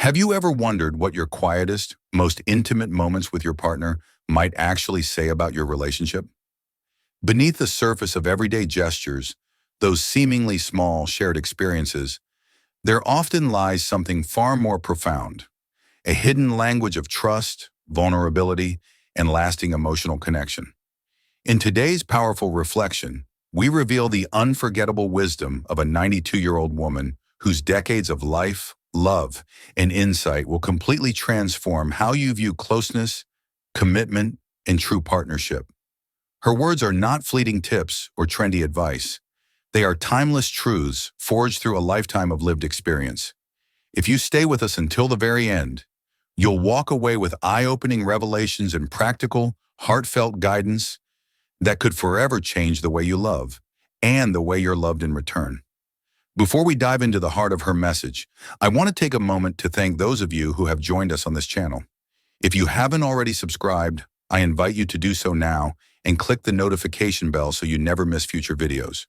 Have you ever wondered what your quietest, most intimate moments with your partner might actually say about your relationship? Beneath the surface of everyday gestures, those seemingly small shared experiences, there often lies something far more profound, a hidden language of trust, vulnerability, and lasting emotional connection. In today's powerful reflection, we reveal the unforgettable wisdom of a 92-year-old woman whose decades of life, love, and insight will completely transform how you view closeness, commitment, and true partnership. Her words are not fleeting tips or trendy advice. They are timeless truths forged through a lifetime of lived experience. If you stay with us until the very end, you'll walk away with eye-opening revelations and practical, heartfelt guidance that could forever change the way you love and the way you're loved in return. Before we dive into the heart of her message, I want to take a moment to thank those of you who have joined us on this channel. If you haven't already subscribed, I invite you to do so now and click the notification bell so you never miss future videos.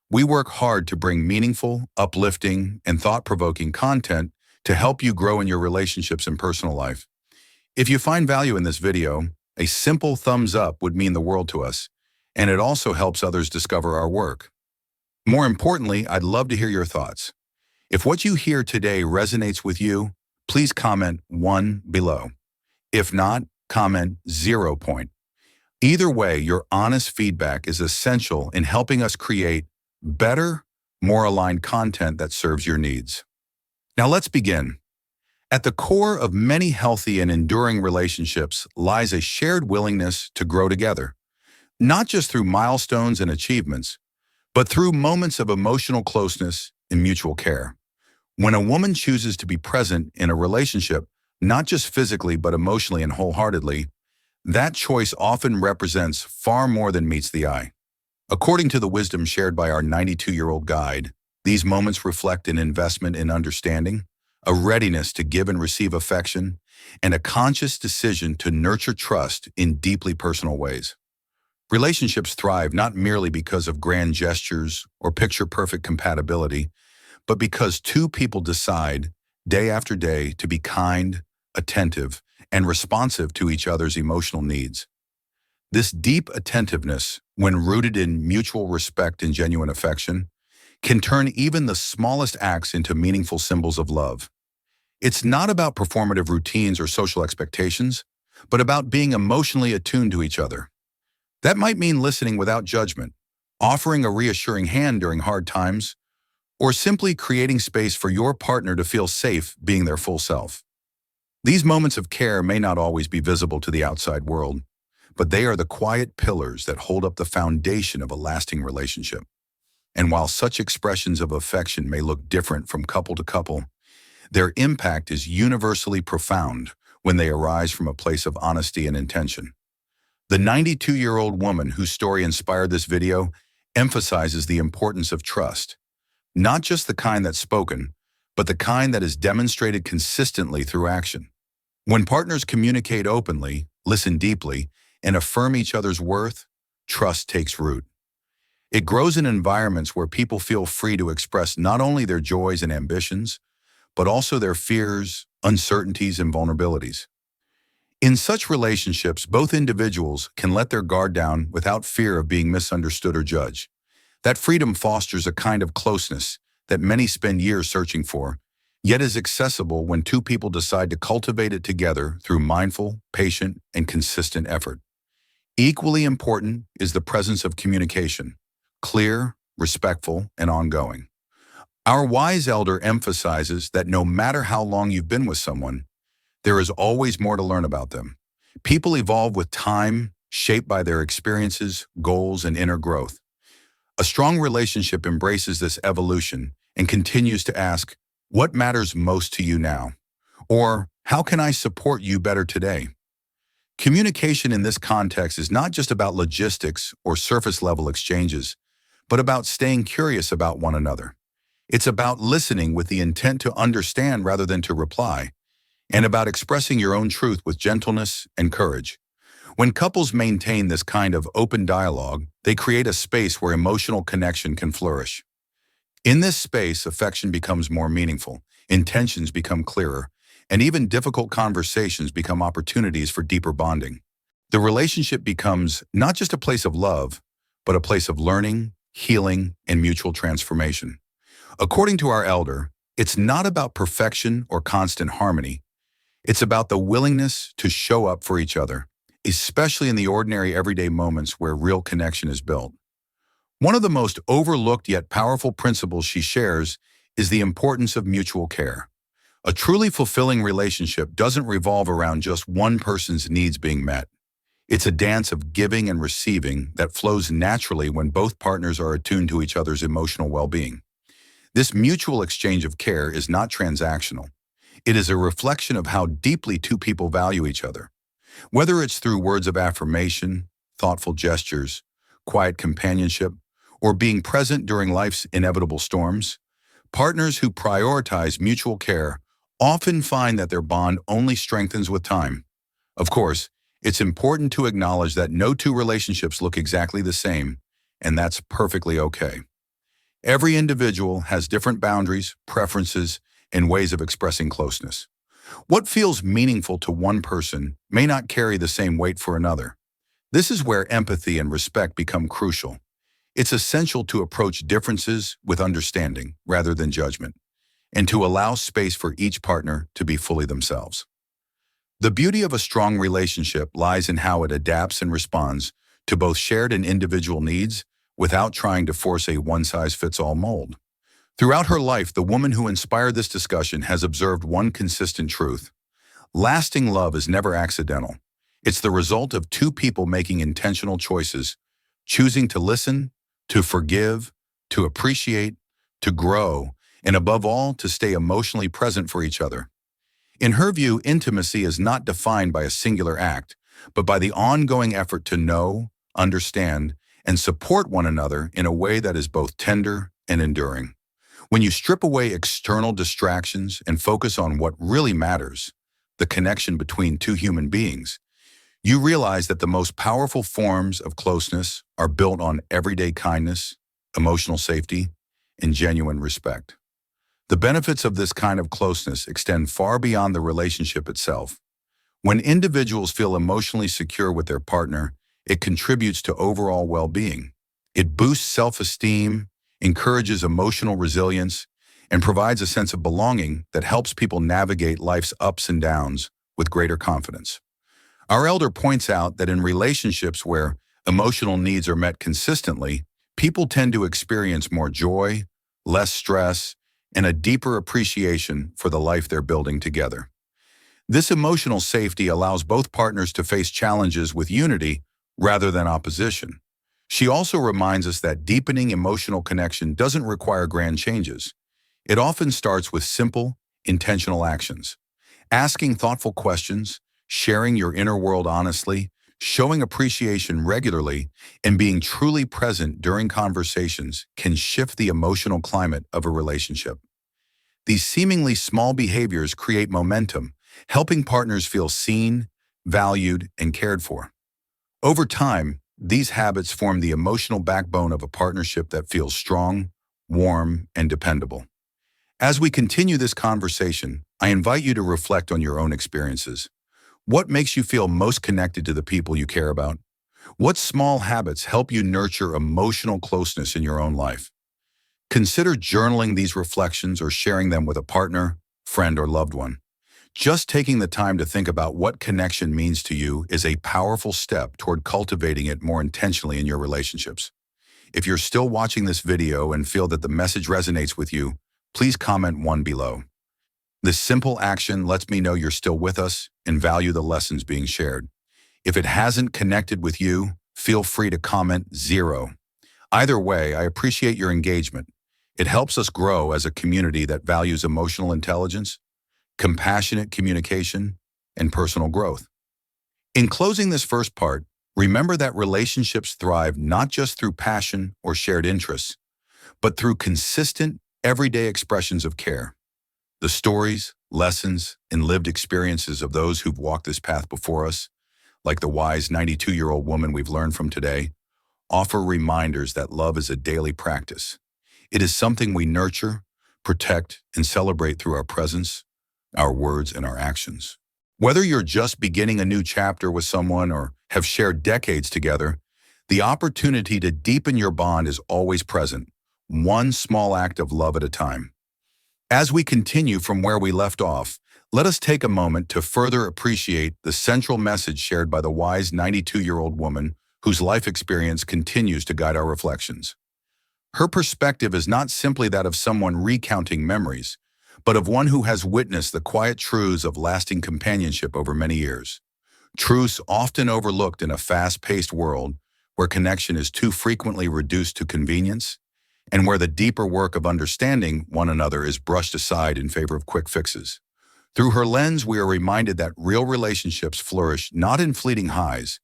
We work hard to bring meaningful, uplifting, and thought-provoking content to help you grow in your relationships and personal life. If you find value in this video, a simple thumbs up would mean the world to us, and it also helps others discover our work. More importantly, I'd love to hear your thoughts. If what you hear today resonates with you, please comment 1 below. If not, comment 0 point. Either way, your honest feedback is essential in helping us create better, more aligned content that serves your needs. Now let's begin. At the core of many healthy and enduring relationships lies a shared willingness to grow together, not just through milestones and achievements, but through moments of emotional closeness and mutual care. When a woman chooses to be present in a relationship, not just physically but emotionally and wholeheartedly, that choice often represents far more than meets the eye. According to the wisdom shared by our 92-year-old guide, these moments reflect an investment in understanding, a readiness to give and receive affection, and a conscious decision to nurture trust in deeply personal ways. Relationships thrive not merely because of grand gestures or picture-perfect compatibility, but because two people decide, day after day, to be kind, attentive, and responsive to each other's emotional needs. This deep attentiveness, when rooted in mutual respect and genuine affection, can turn even the smallest acts into meaningful symbols of love. It's not about performative routines or social expectations, but about being emotionally attuned to each other. That might mean listening without judgment, offering a reassuring hand during hard times, or simply creating space for your partner to feel safe being their full self. These moments of care may not always be visible to the outside world, but they are the quiet pillars that hold up the foundation of a lasting relationship. And while such expressions of affection may look different from couple to couple, their impact is universally profound when they arise from a place of honesty and intention. The 92-year-old woman whose story inspired this video emphasizes the importance of trust, not just the kind that's spoken, but the kind that is demonstrated consistently through action. When partners communicate openly, listen deeply, and affirm each other's worth, trust takes root. It grows in environments where people feel free to express not only their joys and ambitions, but also their fears, uncertainties, and vulnerabilities. In such relationships, both individuals can let their guard down without fear of being misunderstood or judged. That freedom fosters a kind of closeness that many spend years searching for, yet is accessible when two people decide to cultivate it together through mindful, patient, and consistent effort. Equally important is the presence of communication, clear, respectful, and ongoing. Our wise elder emphasizes that no matter how long you've been with someone, there is always more to learn about them. People evolve with time, shaped by their experiences, goals, and inner growth. A strong relationship embraces this evolution and continues to ask, what matters most to you now? Or, how can I support you better today? Communication in this context is not just about logistics or surface-level exchanges, but about staying curious about one another. It's about listening with the intent to understand rather than to reply, and about expressing your own truth with gentleness and courage. When couples maintain this kind of open dialogue, they create a space where emotional connection can flourish. In this space, affection becomes more meaningful, intentions become clearer, and even difficult conversations become opportunities for deeper bonding. The relationship becomes not just a place of love, but a place of learning, healing, and mutual transformation. According to our elder, it's not about perfection or constant harmony. It's about the willingness to show up for each other, especially in the ordinary everyday moments where real connection is built. One of the most overlooked yet powerful principles she shares is the importance of mutual care. A truly fulfilling relationship doesn't revolve around just one person's needs being met. It's a dance of giving and receiving that flows naturally when both partners are attuned to each other's emotional well-being. This mutual exchange of care is not transactional. It is a reflection of how deeply two people value each other. Whether it's through words of affirmation, thoughtful gestures, quiet companionship, or being present during life's inevitable storms, partners who prioritize mutual care often find that their bond only strengthens with time. Of course, it's important to acknowledge that no two relationships look exactly the same, and that's perfectly okay. Every individual has different boundaries, preferences, and ways of expressing closeness. What feels meaningful to one person may not carry the same weight for another. This is where empathy and respect become crucial. It's essential to approach differences with understanding rather than judgment, and to allow space for each partner to be fully themselves. The beauty of a strong relationship lies in how it adapts and responds to both shared and individual needs without trying to force a one-size-fits-all mold. Throughout her life, the woman who inspired this discussion has observed one consistent truth. Lasting love is never accidental. It's the result of two people making intentional choices, choosing to listen, to forgive, to appreciate, to grow, and above all, to stay emotionally present for each other. In her view, intimacy is not defined by a singular act, but by the ongoing effort to know, understand, and support one another in a way that is both tender and enduring. When you strip away external distractions and focus on what really matters, the connection between two human beings, you realize that the most powerful forms of closeness are built on everyday kindness, emotional safety, and genuine respect. The benefits of this kind of closeness extend far beyond the relationship itself. When individuals feel emotionally secure with their partner, it contributes to overall well-being. It boosts self-esteem, encourages emotional resilience, and provides a sense of belonging that helps people navigate life's ups and downs with greater confidence. Our elder points out that in relationships where emotional needs are met consistently, people tend to experience more joy, less stress, and a deeper appreciation for the life they're building together. This emotional safety allows both partners to face challenges with unity rather than opposition. She also reminds us that deepening emotional connection doesn't require grand changes. It often starts with simple, intentional actions. Asking thoughtful questions, sharing your inner world honestly, showing appreciation regularly, and being truly present during conversations can shift the emotional climate of a relationship. These seemingly small behaviors create momentum, helping partners feel seen, valued, and cared for. Over time, these habits form the emotional backbone of a partnership that feels strong, warm, and dependable. As we continue this conversation, I invite you to reflect on your own experiences. What makes you feel most connected to the people you care about? What small habits help you nurture emotional closeness in your own life? Consider journaling these reflections or sharing them with a partner, friend, or loved one. Just taking the time to think about what connection means to you is a powerful step toward cultivating it more intentionally in your relationships. If you're still watching this video and feel that the message resonates with you, please comment 1 below. This simple action lets me know you're still with us and value the lessons being shared. If it hasn't connected with you, feel free to comment 0. Either way, I appreciate your engagement. It helps us grow as a community that values emotional intelligence, compassionate communication, and personal growth. In closing this first part, remember that relationships thrive not just through passion or shared interests, but through consistent, everyday expressions of care. The stories, lessons, and lived experiences of those who've walked this path before us, like the wise 92-year-old woman we've learned from today, offer reminders that love is a daily practice. It is something we nurture, protect, and celebrate through our presence, our words and our actions. Whether you're just beginning a new chapter with someone or have shared decades together, the opportunity to deepen your bond is always present, one small act of love at a time. As we continue from where we left off, let us take a moment to further appreciate the central message shared by the wise 92-year-old woman whose life experience continues to guide our reflections. Her perspective is not simply that of someone recounting memories, but of one who has witnessed the quiet truths of lasting companionship over many years. Truths often overlooked in a fast-paced world where connection is too frequently reduced to convenience, and where the deeper work of understanding one another is brushed aside in favor of quick fixes. Through her lens, we are reminded that real relationships flourish not in fleeting highs,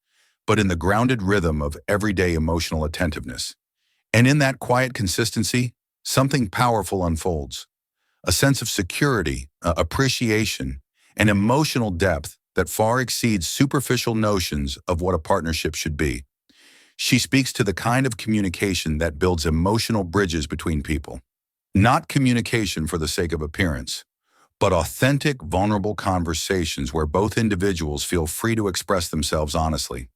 but in the grounded rhythm of everyday emotional attentiveness. And in that quiet consistency, something powerful unfolds. A sense of security, appreciation, and emotional depth that far exceeds superficial notions of what a partnership should be. She speaks to the kind of communication that builds emotional bridges between people. Not communication for the sake of appearance, but authentic, vulnerable conversations where both individuals feel free to express themselves honestly.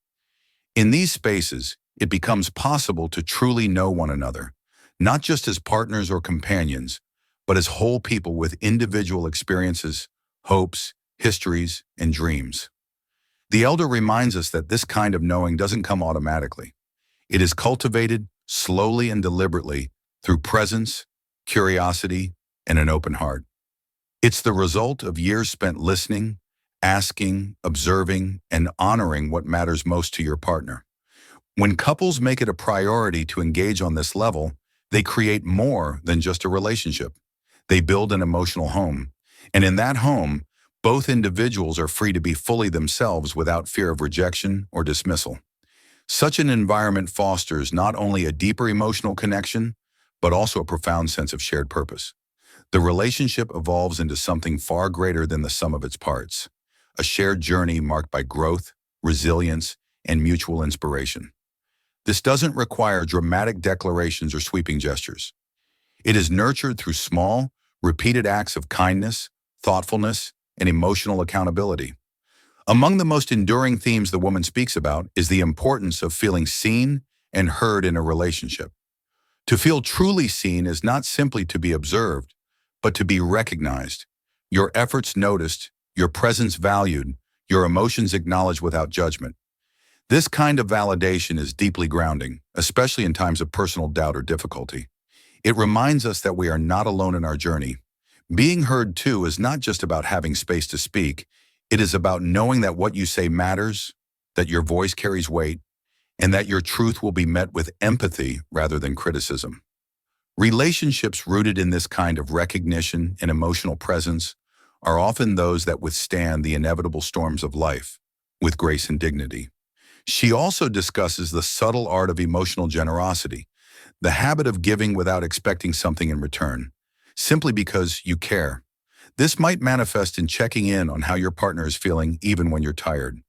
In these spaces, it becomes possible to truly know one another, not just as partners or companions, but as whole people with individual experiences, hopes, histories, and dreams. The elder reminds us that this kind of knowing doesn't come automatically. It is cultivated slowly and deliberately through presence, curiosity, and an open heart. It's the result of years spent listening, asking, observing, and honoring what matters most to your partner. When couples make it a priority to engage on this level, they create more than just a relationship. They build an emotional home. And in that home, both individuals are free to be fully themselves without fear of rejection or dismissal. Such an environment fosters not only a deeper emotional connection, but also a profound sense of shared purpose. The relationship evolves into something far greater than the sum of its parts, a shared journey marked by growth, resilience, and mutual inspiration. This doesn't require dramatic declarations or sweeping gestures. It is nurtured through small, repeated acts of kindness, thoughtfulness, and emotional accountability. Among the most enduring themes the woman speaks about is the importance of feeling seen and heard in a relationship. To feel truly seen is not simply to be observed, but to be recognized, your efforts noticed, your presence valued, your emotions acknowledged without judgment. This kind of validation is deeply grounding, especially in times of personal doubt or difficulty. It reminds us that we are not alone in our journey. Being heard, too, is not just about having space to speak. It is about knowing that what you say matters, that your voice carries weight, and that your truth will be met with empathy rather than criticism. Relationships rooted in this kind of recognition and emotional presence are often those that withstand the inevitable storms of life with grace and dignity. She also discusses the subtle art of emotional generosity, the habit of giving without expecting something in return, simply because you care. This might manifest in checking in on how your partner is feeling even when you're tired,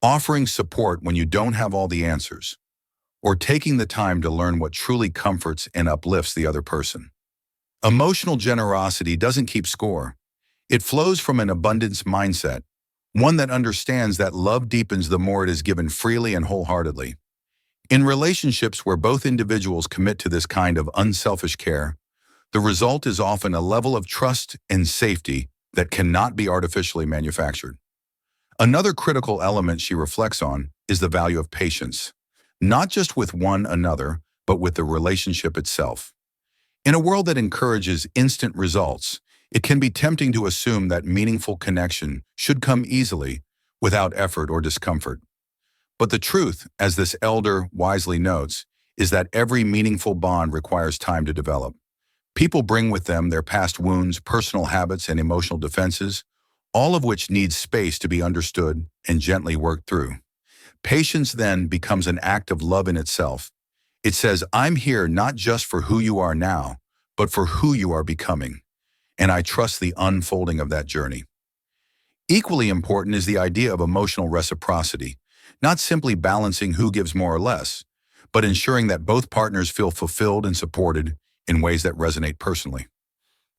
offering support when you don't have all the answers, or taking the time to learn what truly comforts and uplifts the other person. Emotional generosity doesn't keep score. It flows from an abundance mindset, one that understands that love deepens the more it is given freely and wholeheartedly. In relationships where both individuals commit to this kind of unselfish care, the result is often a level of trust and safety that cannot be artificially manufactured. Another critical element she reflects on is the value of patience, not just with one another, but with the relationship itself. In a world that encourages instant results, it can be tempting to assume that meaningful connection should come easily, without effort or discomfort. But the truth, as this elder wisely notes, is that every meaningful bond requires time to develop. People bring with them their past wounds, personal habits, and emotional defenses, all of which need space to be understood and gently worked through. Patience then becomes an act of love in itself. It says, I'm here not just for who you are now, but for who you are becoming. And I trust the unfolding of that journey. Equally important is the idea of emotional reciprocity, not simply balancing who gives more or less, but ensuring that both partners feel fulfilled and supported in ways that resonate personally.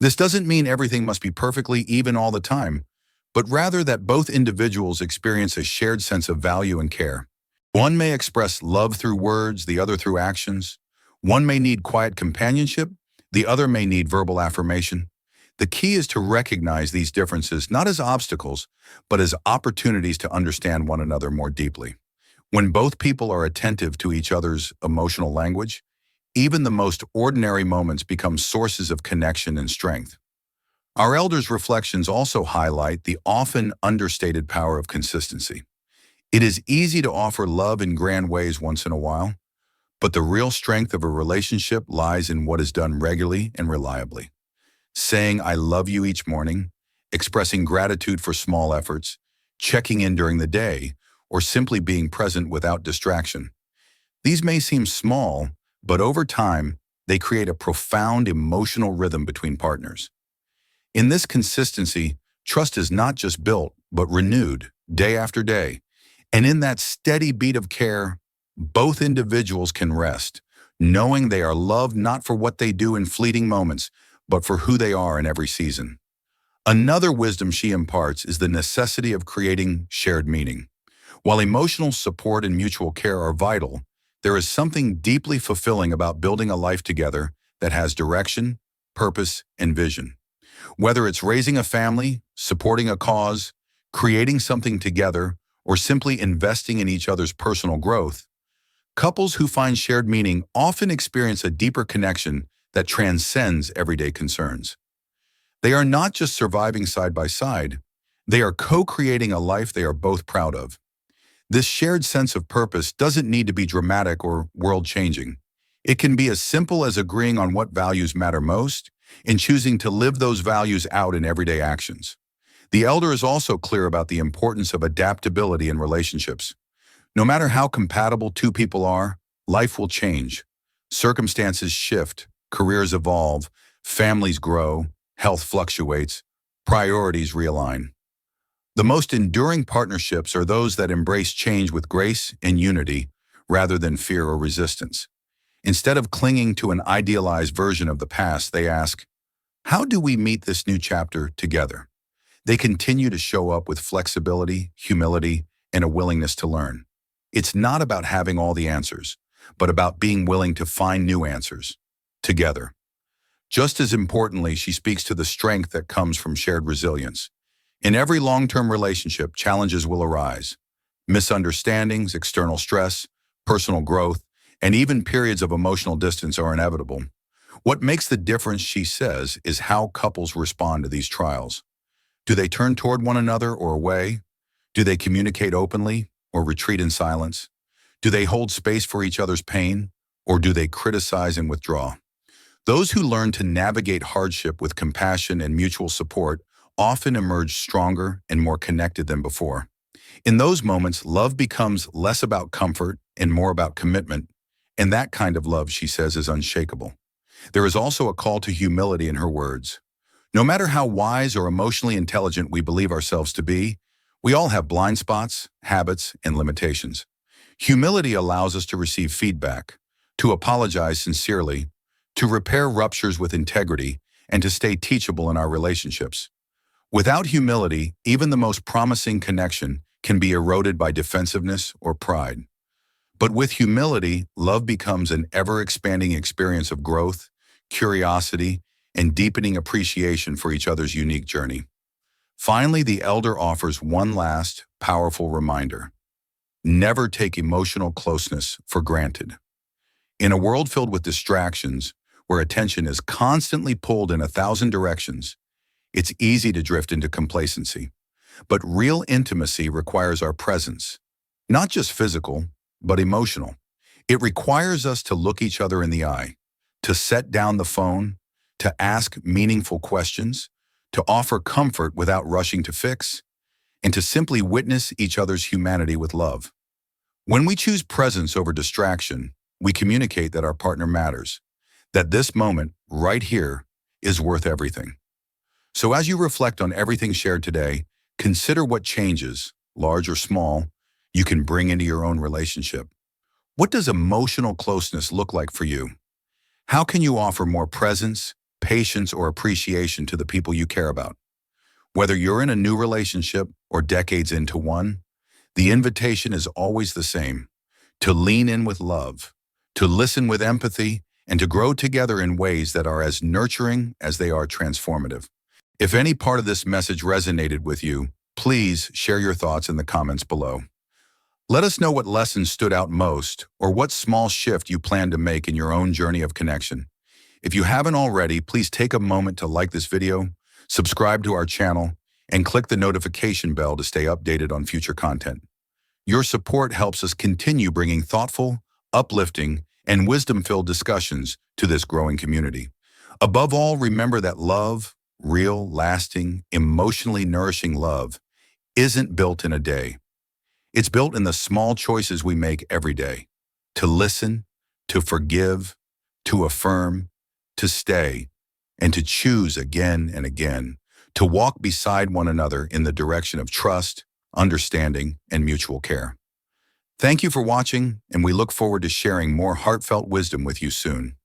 This doesn't mean everything must be perfectly even all the time, but rather that both individuals experience a shared sense of value and care. One may express love through words, the other through actions. One may need quiet companionship, the other may need verbal affirmation. The key is to recognize these differences not as obstacles, but as opportunities to understand one another more deeply. When both people are attentive to each other's emotional language, even the most ordinary moments become sources of connection and strength. Our elders' reflections also highlight the often understated power of consistency. It is easy to offer love in grand ways once in a while, but the real strength of a relationship lies in what is done regularly and reliably. Saying I love you each morning, expressing gratitude for small efforts, checking in during the day, or simply being present without distraction. These may seem small, but over time, they create a profound emotional rhythm between partners. In this consistency, trust is not just built, but renewed day after day. And in that steady beat of care, both individuals can rest, knowing they are loved not for what they do in fleeting moments, but for who they are in every season. Another wisdom she imparts is the necessity of creating shared meaning. While emotional support and mutual care are vital, there is something deeply fulfilling about building a life together that has direction, purpose, and vision. Whether it's raising a family, supporting a cause, creating something together, or simply investing in each other's personal growth, couples who find shared meaning often experience a deeper connection that transcends everyday concerns. They are not just surviving side by side, they are co-creating a life they are both proud of. This shared sense of purpose doesn't need to be dramatic or world-changing. It can be as simple as agreeing on what values matter most and choosing to live those values out in everyday actions. The elder is also clear about the importance of adaptability in relationships. No matter how compatible two people are, life will change. Circumstances shift, careers evolve, families grow, health fluctuates, priorities realign. The most enduring partnerships are those that embrace change with grace and unity rather than fear or resistance. Instead of clinging to an idealized version of the past, they ask, how do we meet this new chapter together? They continue to show up with flexibility, humility, and a willingness to learn. It's not about having all the answers, but about being willing to find new answers together. Just as importantly, she speaks to the strength that comes from shared resilience. In every long-term relationship, challenges will arise. Misunderstandings, external stress, personal growth, and even periods of emotional distance are inevitable. What makes the difference, she says, is how couples respond to these trials. Do they turn toward one another or away? Do they communicate openly or retreat in silence? Do they hold space for each other's pain or do they criticize and withdraw? Those who learn to navigate hardship with compassion and mutual support often emerge stronger and more connected than before. In those moments, love becomes less about comfort and more about commitment, and that kind of love, she says, is unshakable. There is also a call to humility in her words. No matter how wise or emotionally intelligent we believe ourselves to be, we all have blind spots, habits, and limitations. Humility allows us to receive feedback, to apologize sincerely, to repair ruptures with integrity, and to stay teachable in our relationships. Without humility, even the most promising connection can be eroded by defensiveness or pride. But with humility, love becomes an ever-expanding experience of growth, curiosity, and deepening appreciation for each other's unique journey. Finally, the elder offers one last, powerful reminder. Never take emotional closeness for granted. In a world filled with distractions, where attention is constantly pulled in 1,000 directions, it's easy to drift into complacency. But real intimacy requires our presence, not just physical, but emotional. It requires us to look each other in the eye, to set down the phone, to ask meaningful questions, to offer comfort without rushing to fix, and to simply witness each other's humanity with love. When we choose presence over distraction, we communicate that our partner matters, that this moment, right here, is worth everything. So as you reflect on everything shared today, consider what changes, large or small, you can bring into your own relationship. What does emotional closeness look like for you? How can you offer more presence, patience, or appreciation to the people you care about. Whether you're in a new relationship or decades into one, the invitation is always the same: to lean in with love, to listen with empathy, and to grow together in ways that are as nurturing as they are transformative. If any part of this message resonated with you, please share your thoughts in the comments below. Let us know what lessons stood out most or what small shift you plan to make in your own journey of connection. If you haven't already, please take a moment to like this video, subscribe to our channel, and click the notification bell to stay updated on future content. Your support helps us continue bringing thoughtful, uplifting, and wisdom-filled discussions to this growing community. Above all, remember that love, real, lasting, emotionally nourishing love, isn't built in a day. It's built in the small choices we make every day: to listen, to forgive, to affirm, to stay, and to choose again and again to walk beside one another in the direction of trust, understanding, and mutual care. Thank you for watching, and we look forward to sharing more heartfelt wisdom with you soon.